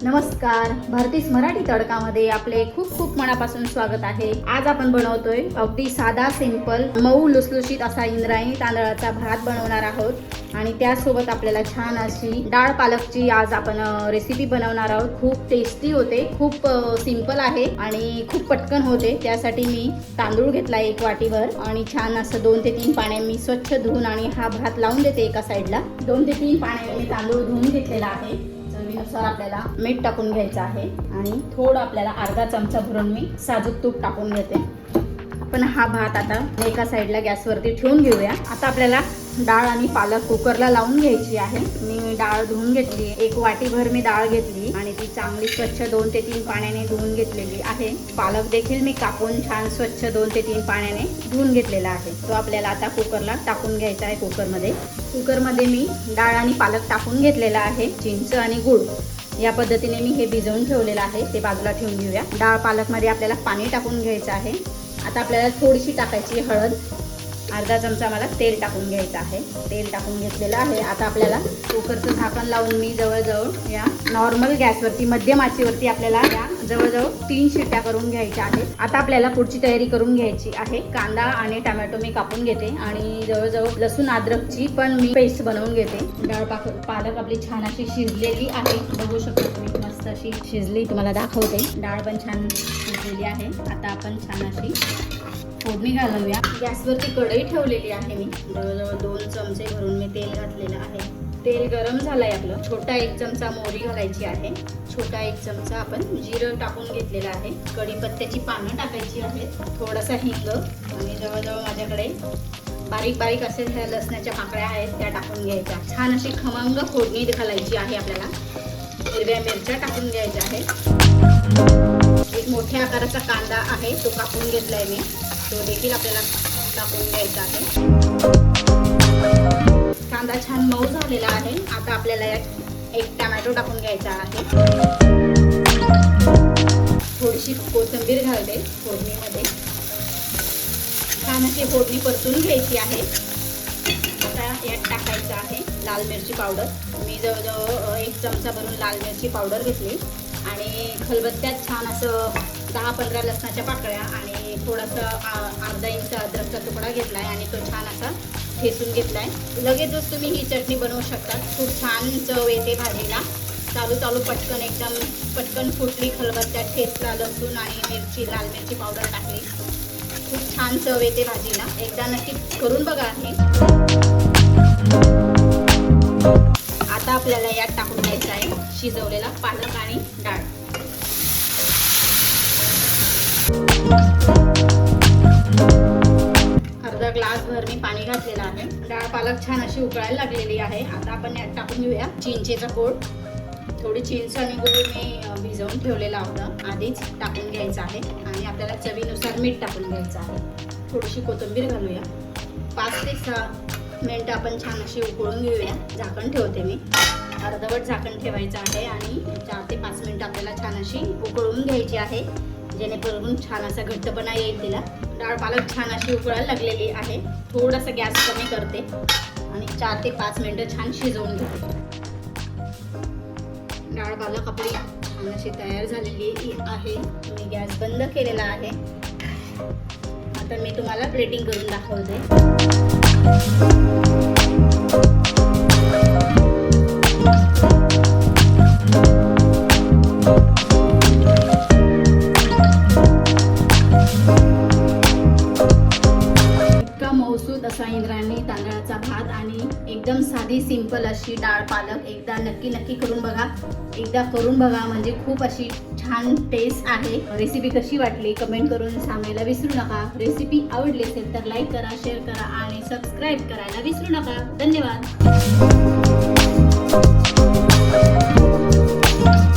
नमस्कार, भारतीस मराठी तडकामध्ये आपले खूप खूप मनापासून स्वागत आहे। आज आपण बनवतोय अगदी साधा सिंपल मऊ लुसलुशीत असा इंद्रायणी तांदळाचा भात बनवणार आहोत आणि त्यासोबत आपल्याला छान अशी डाळ पालकची आज आपण रेसिपी बनवणार आहोत। खूप टेस्टी होते, खूप सिंपल आहे आणि खूप पटकन होते। त्यासाठी मी तांदूळ घेतला एक वाटीभर आणि छान असं 2 ते 3 पाण्याने मी स्वच्छ धुवून आणि हा भात लावून देते एका साईडला। 2 ते 3 पाण्याने मी तांदूळ धुवून घेतलेला आहे। चवीनुसार आपल्याला मीठ टाकून घ्यायचं आहे आणि थोडं आपल्याला अर्धा चमचा भरून मी साजूक तूप टाकून घेते। आपण हा भात आता एका साईडला गॅसवरती ठेवून घेऊया। आता आपल्याला डाळ आणि पालक कुकरला लावून घ्यायची आहे। मी डाळ धुवून घेतली, एक वाटीभर मी डाळ घेतली आणि ती चांगली स्वच्छ 2 ते 3 पाण्याने धुवून घेतलेली आहे। पालक देखील मी कापून छान स्वच्छ 2 ते 3 पाण्याने धुवून घेतलेला आहे। तो आपल्याला आता कुकरला टाकून घ्यायचा आहे। कुकरमध्ये मी डाळ आणि पालक टाकून घेतलेला आहे। चिंच आणि गूळ या पद्धतीने मी हे भिजवून ठेवलेलं आहे, ते बाजूला ठेवून घेऊया। डाळ पालकमध्ये आपल्याला पाणी टाकून घ्यायचं आहे। आता आपल्याला थोडीशी टाकायची हळद, अर्धा चमचा मला तेल टाकून घ्यायचं आहे। तेल टाकून घेतलेलं आहे। आता आपल्याला कुकरचं झाकण लावून मी जवळजवळ या नॉर्मल गॅसवरती मध्यम आचेवरती आपल्याला या जवळजवळ 3 शिट्ट्या करून घ्यायच्या आहेत। आता आपल्याला पुढची तयारी करून घ्यायची आहे। कांदा आणि टोमॅटो मी कापून घेते आणि जवळजवळ लसूण अद्रकची पण मी पेस्ट बनवून घेते। डाळ पालक आपली छान अशी शिजलेली आहे, बघू शकता तुम्ही, मस्त अशी शिजली, तुम्हाला दाखवते। डाळ पण छान शिजलेली आहे। आता आपण छान अशी फोडणी घालूया। गॅसवरती कढई ठेवलेली आहे, मी जवळजवळ 2 चमचे भरून मी तेल घातलेलं आहे। तेल गरम झालंय आपलं। छोटा 1 चमचा मोहरी घालायची आहे, छोटा 1 चमचा आपण जिरं टाकून घेतलेलं आहे। कढीपत्त्याची पानं टाकायची आहेत, थोडासा हिंग आणि जवळजवळ माझ्याकडे बारीक बारीक असे ह्या लसणाच्या पाकळ्या आहेत त्या टाकून घ्यायच्या। छान अशी खमंग फोडणी घालायची आहे आपल्याला। हिरव्या मिरच्या टाकून घ्यायच्या आहेत। एक मोठ्या आकाराचा कांदा आहे, तो कापून घेतलाय मी, तो देखील आपल्याला टाकून घ्यायचा आहे। कांदा छान मऊ झालेला आहे। आता आपल्याला यात 1 टोमॅटो टाकून घ्यायचा आहे। थोडीशी कोथिंबीर घालते फोडणीमध्ये। छान अशी फोडणी परतून घ्यायची आहे। आता यात टाकायचं आहे लाल मिरची पावडर। मी जवळजवळ 1 चमचा भरून लाल मिरची पावडर घेतली आणि खलबत्त्यात छान असं 10-15 लसणाच्या पाकळ्या आणि थोडासा अर्धा इंच अद्रकचा तुकडा घेतलाय आणि तो छान असा ठेचून घेतलाय। लगेचच तुम्ही ही चटणी बनवू शकता, खूप छान चव येते भाजीला। चालू पटकन एकदम पटकन फुटली, खलबत्त्यात ठेचला लसूण आणि मिरची, लाल मिरची पावडर टाकली, खूप छान चव येते भाजीला। एकदा नक्की करून बघा हे। आता आपल्याला यात टाकून घ्यायचं आहे शिजवलेला पालक आणि डाळ। अर्धा ग्लास भर मी पाणी घातलेलं आहे। डाळ पालक छान अशी उकळायला लागलेली आहे। आता आपण यात टाकून घेऊया चिंचेचा कोळ। थोडी चिंच आणि गूळ मी भिजवून ठेवलेला होता, आधीच टाकून घ्यायचं आहे आणि आपल्याला चवीनुसार मीठ टाकून घ्यायचं आहे। थोडीशी कोथिंबीर घालूया। 5 ते 6 मिनिटं आपण छान अशी उकळून घेऊया। झाकण ठेवते मी, अर्धवट झाकण ठेवायचं आहे आणि 4 ते 5 मिनिटं आपल्याला छान अशी उकळून घ्यायची आहे, जेणेकरून छान असा घट्टपणा येईल तिला। डाळ पालक छान अशी उकळायला लागलेली आहे। थोडासा गॅस कमी करते आणि 4 ते 5 मिनिटं छान शिजवून घेते। डाळ पालक आपली छान अशी तयार झालेली आहे। मी गॅस बंद केलेला आहे। आता मी तुम्हाला प्लेटिंग करून दाखवते। मौसूद असा इंद्रायणी तांदळाचा भात आणि एकदम साधी सिंपल अशी डाळ पालक एकदा नक्की करून बघा। एकदा करून बघा म्हणजे खूप अशी छान टेस्ट आहे। रेसिपी कशी वाटली कमेंट करून सांगायला विसरू नका। रेसिपी आवडली असेल तर लाईक करा, शेअर करा आणि सबस्क्राईब करायला विसरू नका। धन्यवाद।